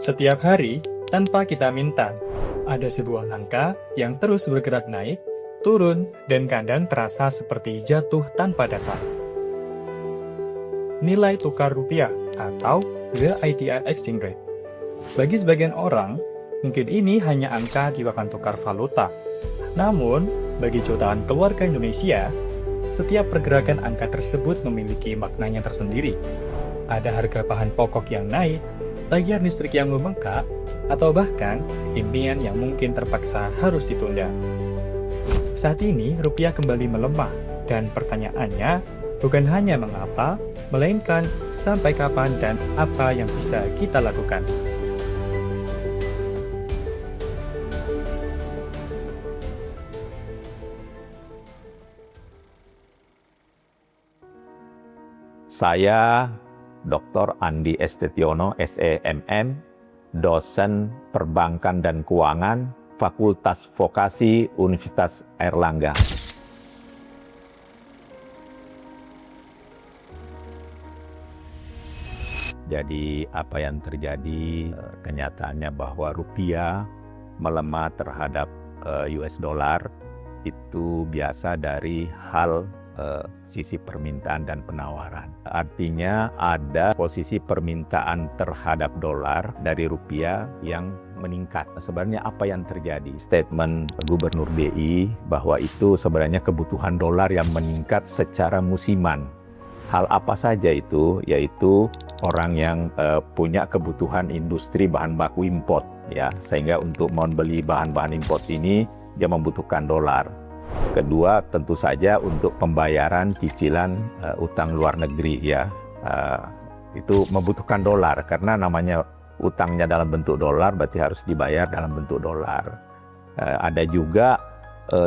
Setiap hari, tanpa kita minta, ada sebuah angka yang terus bergerak naik, turun, dan kadang terasa seperti jatuh tanpa dasar. Nilai tukar rupiah atau the IDR exchange rate. Bagi sebagian orang, mungkin ini hanya angka di papan tukar valuta. Namun, bagi jutaan keluarga Indonesia, setiap pergerakan angka tersebut memiliki maknanya tersendiri. Ada harga bahan pokok yang naik, tagihan listrik yang membengkak, atau bahkan impian yang mungkin terpaksa harus ditunda. Saat ini, rupiah kembali melemah, dan pertanyaannya bukan hanya mengapa, melainkan sampai kapan dan apa yang bisa kita lakukan. Saya Dr. Andi Estetiono, SEMM, dosen Perbankan dan Keuangan, Fakultas Vokasi Universitas Airlangga. Jadi apa yang terjadi, kenyataannya bahwa rupiah melemah terhadap US dollar itu biasa dari hal sisi permintaan dan penawaran. Artinya ada posisi permintaan terhadap dolar dari rupiah yang meningkat. Sebenarnya apa yang terjadi? Statement Gubernur BI bahwa itu sebenarnya kebutuhan dolar yang meningkat secara musiman. Hal apa saja itu? Yaitu orang yang punya kebutuhan industri bahan baku import, ya, sehingga untuk membeli bahan-bahan import ini dia membutuhkan dolar. Kedua, tentu saja untuk pembayaran cicilan utang luar negeri, ya, itu membutuhkan dolar karena namanya utangnya dalam bentuk dolar berarti harus dibayar dalam bentuk dolar. Ada juga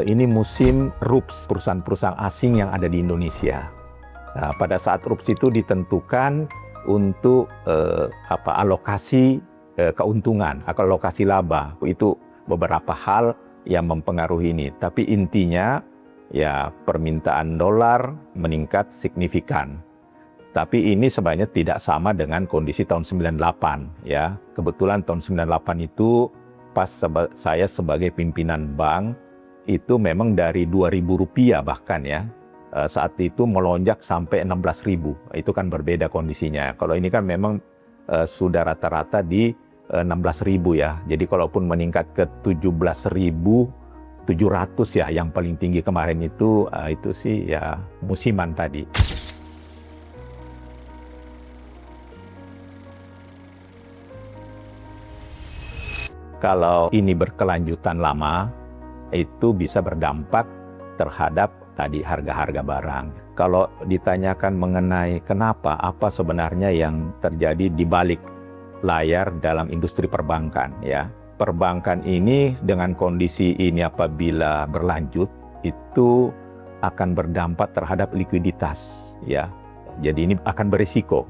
ini musim RUPS, perusahaan-perusahaan asing yang ada di Indonesia. Nah, pada saat RUPS itu ditentukan untuk alokasi keuntungan, alokasi laba. Itu beberapa hal yang mempengaruhi ini. Tapi intinya ya permintaan dolar meningkat signifikan. Tapi ini sebenarnya tidak sama dengan kondisi tahun 98, ya. Kebetulan tahun 98 itu pas saya sebagai pimpinan bank itu memang dari Rp2.000 bahkan, ya. Saat itu melonjak sampai 16.000. Itu kan berbeda kondisinya. Kalau ini kan memang sudah rata-rata di 16.000, ya. Jadi kalaupun meningkat ke 17.700, ya, yang paling tinggi kemarin itu sih ya musiman tadi. Kalau ini berkelanjutan lama, itu bisa berdampak terhadap tadi harga-harga barang. Kalau ditanyakan mengenai kenapa, apa sebenarnya yang terjadi di balik layar dalam industri perbankan, ya. Perbankan ini dengan kondisi ini apabila berlanjut itu akan berdampak terhadap likuiditas, ya. Jadi ini akan berisiko,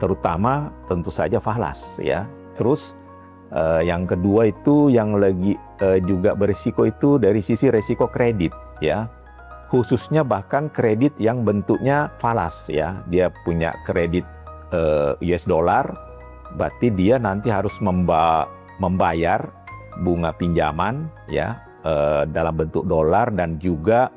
terutama tentu saja falas, ya. Terus yang kedua itu yang lagi juga berisiko itu dari sisi resiko kredit, ya. Khususnya bahkan kredit yang bentuknya falas, ya. Dia punya kredit US dollar, berarti dia nanti harus membayar bunga pinjaman, ya, dalam bentuk dolar dan juga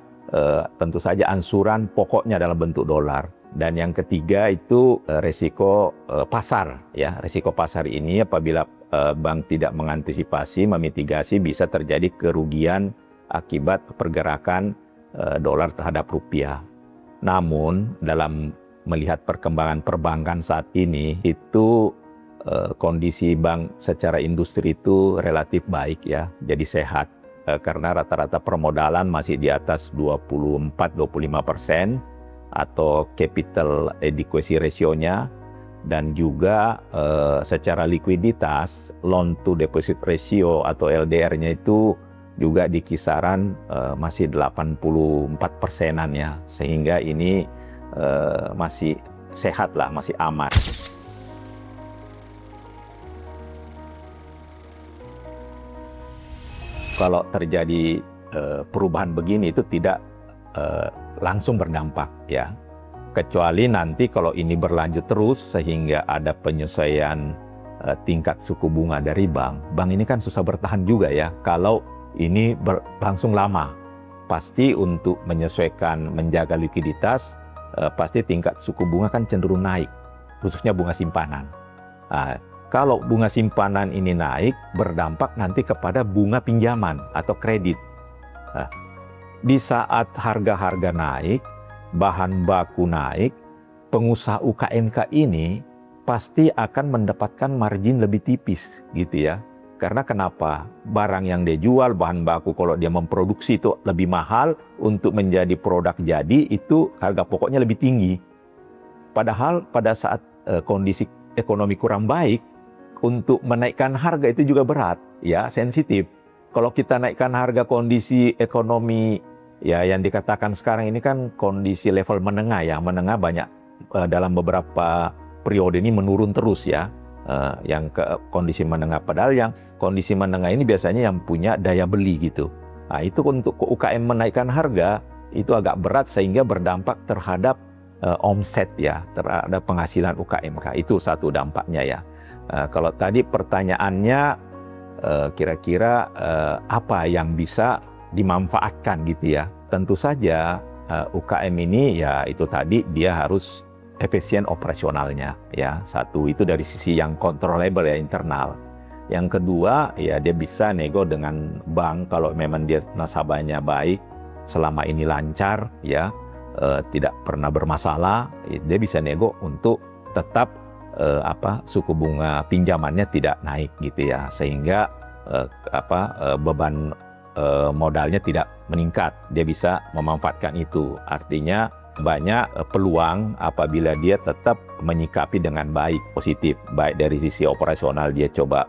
tentu saja angsuran pokoknya dalam bentuk dolar. Dan yang ketiga itu resiko pasar, ya. Resiko pasar ini apabila bank tidak mengantisipasi, memitigasi, bisa terjadi kerugian akibat pergerakan dolar terhadap rupiah. Namun dalam melihat perkembangan perbankan saat ini itu kondisi bank secara industri itu relatif baik, ya, jadi sehat karena rata-rata permodalan masih di atas 24-25% atau capital adequacy ratio-nya, dan juga secara likuiditas loan to deposit ratio atau LDR-nya itu juga di kisaran masih 84%-an, ya, sehingga ini masih sehat lah, masih aman. Kalau terjadi perubahan begini itu tidak langsung berdampak, ya. Kecuali nanti kalau ini berlanjut terus sehingga ada penyesuaian tingkat suku bunga dari bank ini kan susah bertahan juga ya kalau ini berlangsung lama. Pasti untuk menyesuaikan, menjaga likuiditas, pasti tingkat suku bunga kan cenderung naik, khususnya bunga simpanan. Nah, kalau bunga simpanan ini naik, berdampak nanti kepada bunga pinjaman atau kredit. Nah, di saat harga-harga naik, bahan baku naik, pengusaha UKMK ini pasti akan mendapatkan margin lebih tipis gitu ya. Karena kenapa? Barang yang dia jual, bahan baku kalau dia memproduksi itu lebih mahal, untuk menjadi produk jadi itu harga pokoknya lebih tinggi. Padahal pada saat kondisi ekonomi kurang baik, untuk menaikkan harga itu juga berat, ya sensitif. Kalau kita naikkan harga kondisi ekonomi ya yang dikatakan sekarang ini kan kondisi level menengah ya, menengah banyak dalam beberapa periode ini menurun terus ya, yang ke kondisi menengah. Padahal yang kondisi menengah ini biasanya yang punya daya beli gitu. Nah, itu untuk UKM menaikkan harga itu agak berat sehingga berdampak terhadap omset ya, terhadap penghasilan UKMK. Itu satu dampaknya ya. Kalau tadi pertanyaannya kira-kira apa yang bisa dimanfaatkan gitu ya. Tentu saja UKM ini ya itu tadi dia harus efisien operasionalnya ya. Satu itu dari sisi yang controllable ya, internal. Yang kedua ya dia bisa nego dengan bank kalau memang dia nasabahnya baik, selama ini lancar ya, tidak pernah bermasalah, dia bisa nego untuk tetap suku bunga pinjamannya tidak naik gitu ya, sehingga beban modalnya tidak meningkat. Dia bisa memanfaatkan itu. Artinya banyak peluang apabila dia tetap menyikapi dengan baik, positif, baik dari sisi operasional dia coba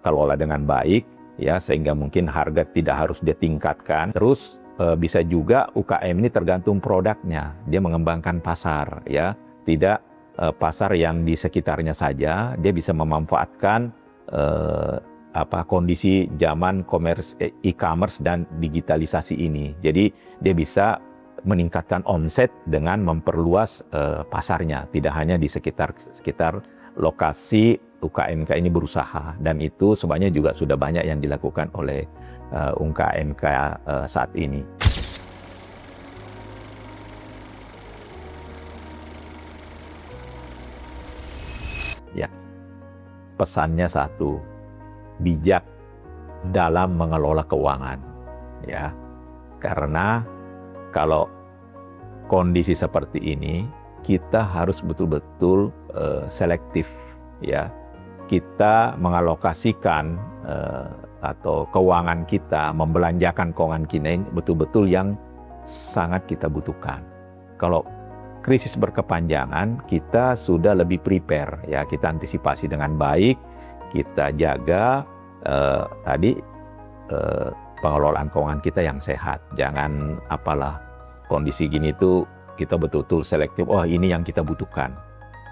kelola dengan baik ya, sehingga mungkin harga tidak harus dia tingkatkan. Terus bisa juga UKM ini tergantung produknya, dia mengembangkan pasar ya, tidak pasar yang di sekitarnya saja, dia bisa memanfaatkan kondisi zaman e-commerce dan digitalisasi ini. Jadi dia bisa meningkatkan omset dengan memperluas pasarnya, tidak hanya di sekitar lokasi UKMK ini berusaha. Dan itu sebenarnya juga sudah banyak yang dilakukan oleh UKMK saat ini. Ya, pesannya satu, bijak dalam mengelola keuangan ya, karena kalau kondisi seperti ini kita harus betul-betul selektif ya, kita mengalokasikan atau keuangan kita, membelanjakan keuangan kita ini betul-betul yang sangat kita butuhkan. Kalau krisis berkepanjangan, kita sudah lebih prepare ya, kita antisipasi dengan baik, kita jaga pengelolaan keuangan kita yang sehat. Jangan kondisi gini tuh kita betul-betul selektif, oh ini yang kita butuhkan.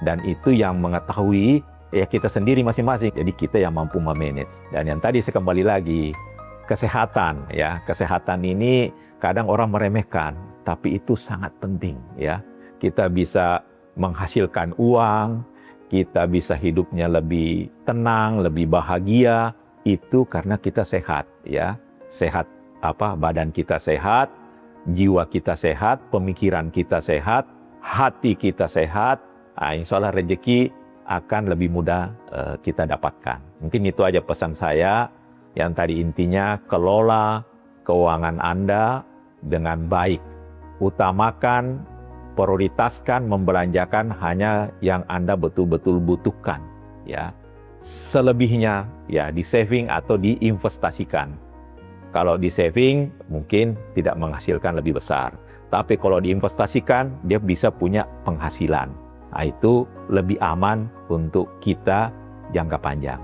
Dan itu yang mengetahui ya kita sendiri masing-masing. Jadi kita yang mampu memanage. Dan yang tadi saya kembali lagi, kesehatan ya. Kesehatan ini kadang orang meremehkan, tapi itu sangat penting ya. Kita bisa menghasilkan uang, kita bisa hidupnya lebih tenang, lebih bahagia, itu karena kita sehat ya. Sehat badan kita sehat, jiwa kita sehat, pemikiran kita sehat, hati kita sehat, insya Allah rezeki akan lebih mudah kita dapatkan. Mungkin itu aja pesan saya, yang tadi intinya kelola keuangan Anda dengan baik. Utamakan, prioritaskan, membelanjakan hanya yang Anda betul-betul butuhkan. Ya. Selebihnya ya di saving atau diinvestasikan. Kalau di saving mungkin tidak menghasilkan lebih besar. Tapi kalau diinvestasikan, dia bisa punya penghasilan. Nah, itu lebih aman untuk kita jangka panjang.